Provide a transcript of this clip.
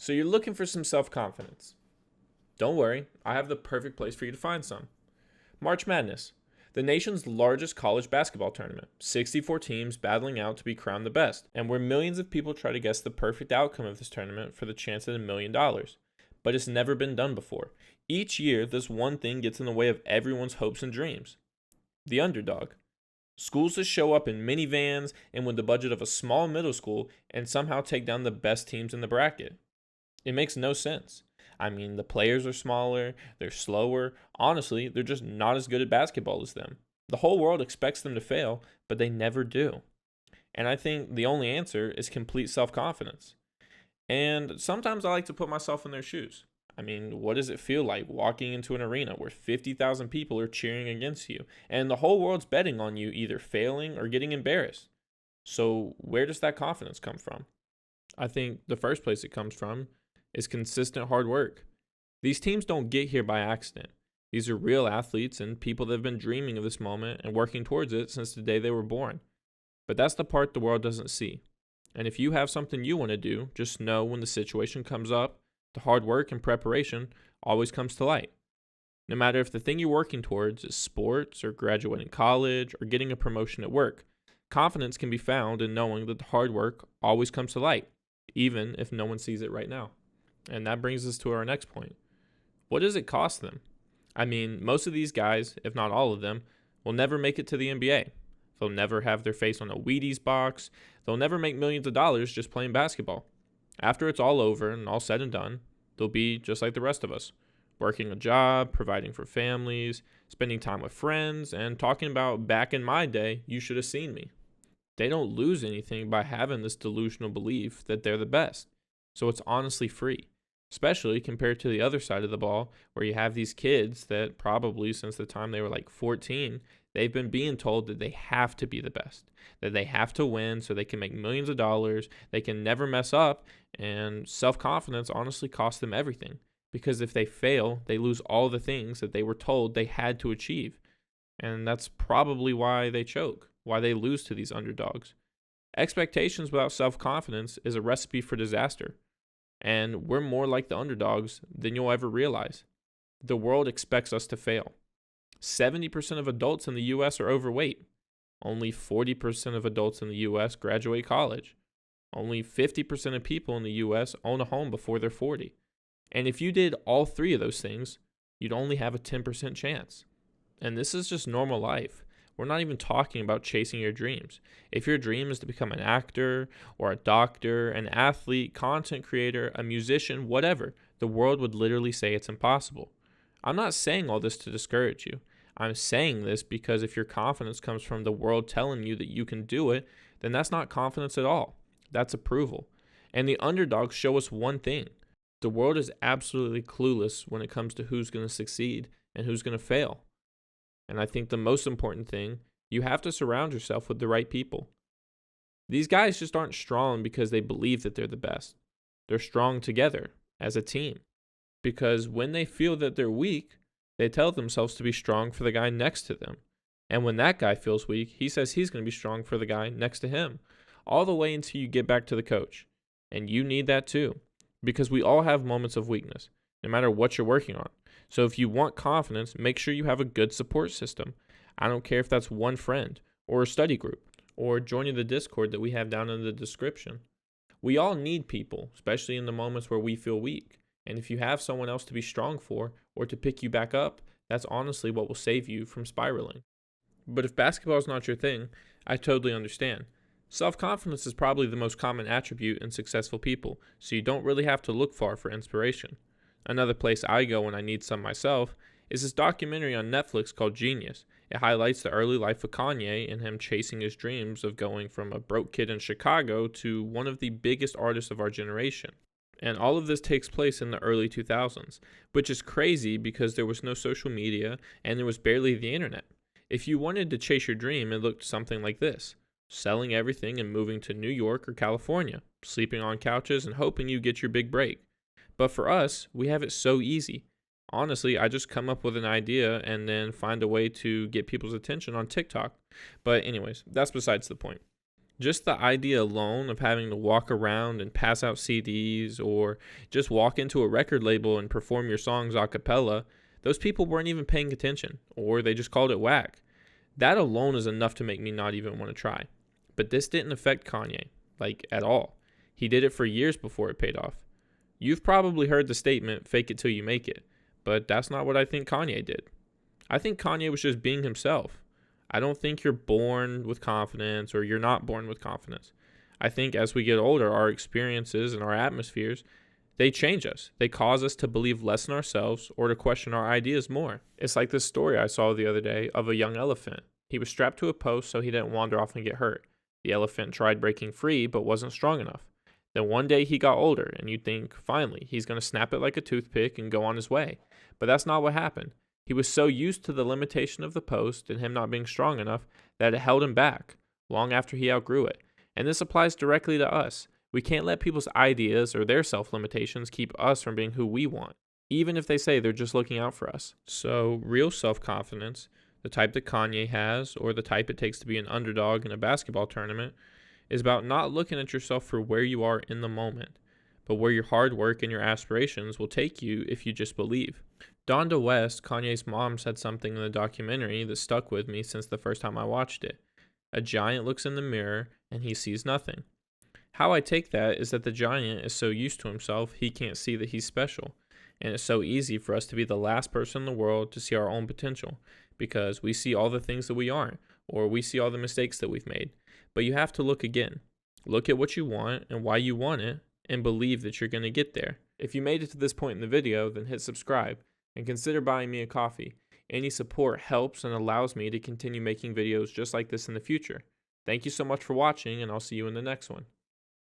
So you're looking for some self-confidence. Don't worry, I have the perfect place for you to find some. March Madness, the nation's largest college basketball tournament. 64 teams battling out to be crowned the best, and where millions of people try to guess the perfect outcome of this tournament for the chance at $1 million. But it's never been done before. Each year, this one thing gets in the way of everyone's hopes and dreams. The underdog. Schools just show up in minivans and with the budget of a small middle school and somehow take down the best teams in the bracket. It makes no sense. I mean, the players are smaller, they're slower. Honestly, they're just not as good at basketball as them. The whole world expects them to fail, but they never do. And I think the only answer is complete self-confidence. And sometimes I like to put myself in their shoes. I mean, what does it feel like walking into an arena where 50,000 people are cheering against you and the whole world's betting on you either failing or getting embarrassed? So, where does that confidence come from? I think the first place it comes from is consistent hard work. These teams don't get here by accident. These are real athletes and people that have been dreaming of this moment and working towards it since the day they were born. But that's the part the world doesn't see. And if you have something you want to do, just know when the situation comes up, the hard work and preparation always comes to light. No matter if the thing you're working towards is sports or graduating college or getting a promotion at work, confidence can be found in knowing that the hard work always comes to light, even if no one sees it right now. And that brings us to our next point. What does it cost them? I mean, most of these guys, if not all of them, will never make it to the NBA. They'll never have their face on a Wheaties box. They'll never make millions of dollars just playing basketball. After it's all over and all said and done, they'll be just like the rest of us, working a job, providing for families, spending time with friends, and talking about back in my day, you should have seen me. They don't lose anything by having this delusional belief that they're the best. So it's honestly free, especially compared to the other side of the ball where you have these kids that probably since the time they were like 14, they've been being told that they have to be the best, that they have to win so they can make millions of dollars, they can never mess up, and self-confidence honestly costs them everything. Because if they fail, they lose all the things that they were told they had to achieve. And that's probably why they choke, why they lose to these underdogs. Expectations without self-confidence is a recipe for disaster. And we're more like the underdogs than you'll ever realize. The world expects us to fail. 70% of adults in the U.S. are overweight. Only 40% of adults in the U.S. graduate college. Only 50% of people in the U.S. own a home before they're 40. And if you did all three of those things, you'd only have a 10% chance. And this is just normal life. We're not even talking about chasing your dreams. If your dream is to become an actor or a doctor, an athlete, content creator, a musician, whatever, the world would literally say it's impossible. I'm not saying all this to discourage you. I'm saying this because if your confidence comes from the world telling you that you can do it, then that's not confidence at all. That's approval. And the underdogs show us one thing. The world is absolutely clueless when it comes to who's going to succeed and who's going to fail. And I think the most important thing, you have to surround yourself with the right people. These guys just aren't strong because they believe that they're the best. They're strong together as a team. Because when they feel that they're weak, they tell themselves to be strong for the guy next to them. And when that guy feels weak, he says he's going to be strong for the guy next to him. All the way until you get back to the coach. And you need that too. Because we all have moments of weakness, no matter what you're working on. So if you want confidence, make sure you have a good support system. I don't care if that's one friend, or a study group, or joining the Discord that we have down in the description. We all need people, especially in the moments where we feel weak. And if you have someone else to be strong for, or to pick you back up, that's honestly what will save you from spiraling. But if basketball is not your thing, I totally understand. Self-confidence is probably the most common attribute in successful people, so you don't really have to look far for inspiration. Another place I go when I need some myself is this documentary on Netflix called Genius. It highlights the early life of Kanye and him chasing his dreams of going from a broke kid in Chicago to one of the biggest artists of our generation. And all of this takes place in the early 2000s, which is crazy because there was no social media and there was barely the internet. If you wanted to chase your dream, it looked something like this: selling everything and moving to New York or California, sleeping on couches and hoping you get your big break. But for us, we have it so easy. Honestly, I just come up with an idea and then find a way to get people's attention on TikTok. But anyways, that's besides the point. Just the idea alone of having to walk around and pass out CDs or just walk into a record label and perform your songs a cappella, those people weren't even paying attention, or they just called it whack. That alone is enough to make me not even want to try. But this didn't affect Kanye, like at all. He did it for years before it paid off. You've probably heard the statement, fake it till you make it, but that's not what I think Kanye did. I think Kanye was just being himself. I don't think you're born with confidence or you're not born with confidence. I think as we get older, our experiences and our atmospheres, they change us. They cause us to believe less in ourselves or to question our ideas more. It's like this story I saw the other day of a young elephant. He was strapped to a post so he didn't wander off and get hurt. The elephant tried breaking free but wasn't strong enough. Then one day he got older and you'd think, finally, he's going to snap it like a toothpick and go on his way. But that's not what happened. He was so used to the limitation of the post and him not being strong enough that it held him back long after he outgrew it. And this applies directly to us. We can't let people's ideas or their self-limitations keep us from being who we want, even if they say they're just looking out for us. So, real self-confidence, the type that Kanye has or the type it takes to be an underdog in a basketball tournament, is about not looking at yourself for where you are in the moment, but where your hard work and your aspirations will take you if you just believe. Donda West, Kanye's mom, said something in the documentary that stuck with me since the first time I watched it. A giant looks in the mirror and he sees nothing. How I take that is that the giant is so used to himself he can't see that he's special. And it's so easy for us to be the last person in the world to see our own potential because we see all the things that we aren't, or we see all the mistakes that we've made. But you have to look again. Look at what you want and why you want it and believe that you're going to get there. If you made it to this point in the video, then hit subscribe and consider buying me a coffee. Any support helps and allows me to continue making videos just like this in the future. Thank you so much for watching, and I'll see you in the next one.